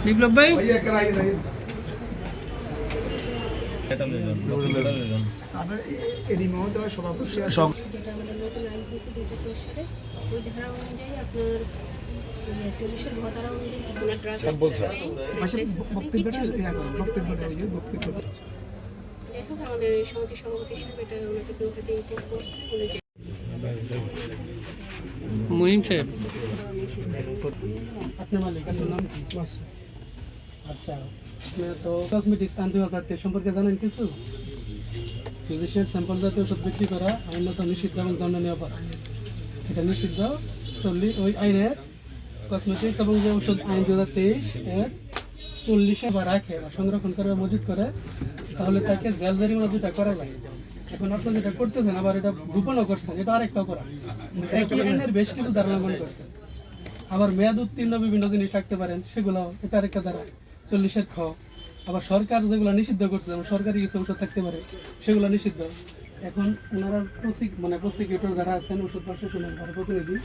বিপ্লব ভাই সব যেটা আমাদের নতুন আইন হয়েছে 2023 সালে ওই ধারা অনুযায়ী আপনার 40-এর ধারা অনুযায়ী কোনো ড্রাগ এখন আমাদের সমিতি সভাপতি হিসেবে এটা ওনাকে নথিতে ইনপুট করছে অনুযায়ী মুহিম সাহেব আপনার মালিকের নাম কি? আচ্ছা, আপনি তো কসমেটিক্স আইন 2023 সম্পর্কে জানেন কিছু? ফিজিশিয়ান স্যাম্পল জাতীয় ওষুধ বিক্রি করা আইনত নিষিদ্ধ এবং দণ্ডনীয় অপরাধ। এটা নিষিদ্ধ ওই আইনের কসমেটিক্স এবং যে ওষুধ আইন 2023 এর 40-এ বা রাখে বা সংরক্ষণ করে মজুত করে, তাহলে তাকে জেল জরিমানা যেটা করা যায়। এখন আপনি যেটা করতেছেন আবার এটা গোপনও করছেন, এটা আরেকটা অপরাধ। একই আইনের বেশ কিছু ধারা লঙ্ঘন করছেন। আবার মেয়াদ উত্তীর্ণ বিভিন্ন জিনিস রাখতে পারেন, সেগুলো এটা আরেকটা ধারা 40-এর খ। আবার সরকার যেগুলো নিষিদ্ধ করছে, যেমন সরকারি কিছু ওষুধ থাকতে পারে, সেগুলো নিষিদ্ধ। এখন ওনারা প্রসিকিউটর যারা আছেন, ওষুধ প্রশাসনের যারা প্রতিনিধি,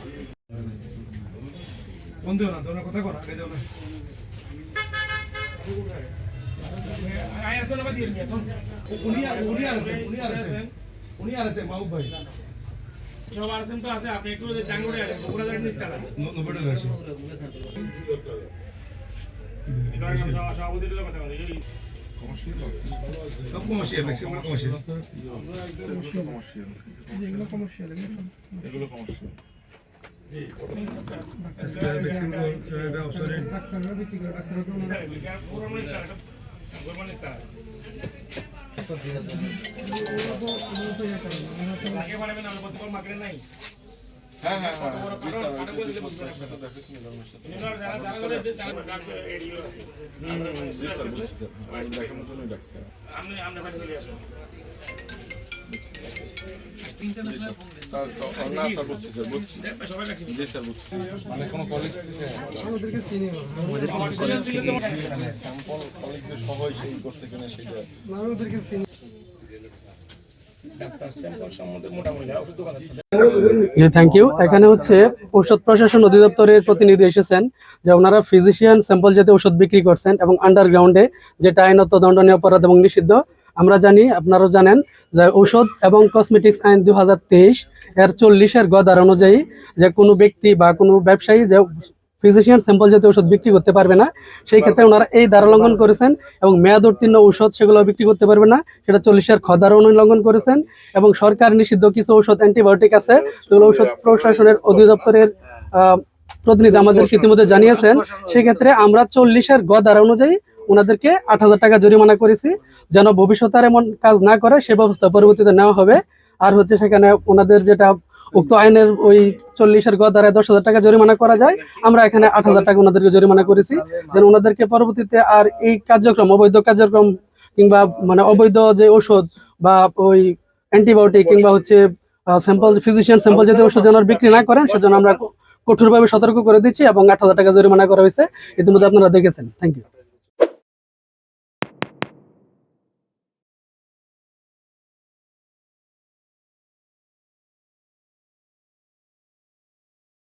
জি থ্যাংক ইউ। এখানে হচ্ছে ঔষধ প্রশাসন অধিদপ্তরের প্রতিনিধি এসেছেন, যে ওনারা ফিজিশিয়ান স্যাম্পল জাতীয় ওষুধ বিক্রি করছেন এবং আন্ডারগ্রাউন্ডে, যেটা আইনত দণ্ডনীয় অপরাধ এবং নিষিদ্ধ। আমরা জানি, আপনারাও জানেন, যে ঔষধ এবং কসমেটিক্স আইন 2023 এর 40-এর গ ধারা অনুযায়ী যে কোনো ব্যক্তি বা কোনো ব্যবসায়ী যে ফিজিশিয়ান স্যাম্পল জাতীয় ওষুধ বিক্রি করতে পারবে না। সেই ক্ষেত্রে ওনারা এই ধারা লঙ্ঘন করেছেন এবং মেয়াদ উত্তীর্ণ ঔষধ সেগুলো বিক্রি করতে পারবে না, সেটা 40-এর খ ধারা উল্লঙ্ঘন করেছেন। এবং সরকার নিষিদ্ধ কিছু ঔষধ অ্যান্টিবায়োটিক আছে, সেগুলো ঔষধ প্রশাসনের অধিদপ্তরের প্রতিনিধি আমাদেরকে ইতিমধ্যে জানিয়েছেন। সেক্ষেত্রে আমরা 40-এর গ ধারা অনুযায়ী ওনাদেরকে 8,000 টাকা জরিমানা করেছি, যেন ভবিষ্যতে আর এমন কাজ না করে সে ব্যবস্থা পরবর্তীতে নেওয়া হবে। আর হচ্ছে সেখানে ওনাদের যেটা উক্ত আইনের ওই 40-এর গ ধারায় 10,000 টাকা জরিমানা করা যায়, আমরা এখানে 8,000 টাকা ওনাদেরকে জরিমানা করেছি, যেন ওনাদেরকে পরবর্তীতে আর এই কার্যক্রম, অবৈধ কার্যক্রম কিংবা মানে অবৈধ যে ওষুধ বা ওই অ্যান্টিবায়োটিক কিংবা হচ্ছে স্যাম্পল ফিজিশিয়ান স্যাম্পল জাতীয় ওষুধ যেন বিক্রি না করেন, সেজন্য আমরা কঠোরভাবে সতর্ক করে দিচ্ছি এবং 8,000 টাকা জরিমানা করা হয়েছে। ইতিমধ্যে আপনারা দেখেছেন। Thank you.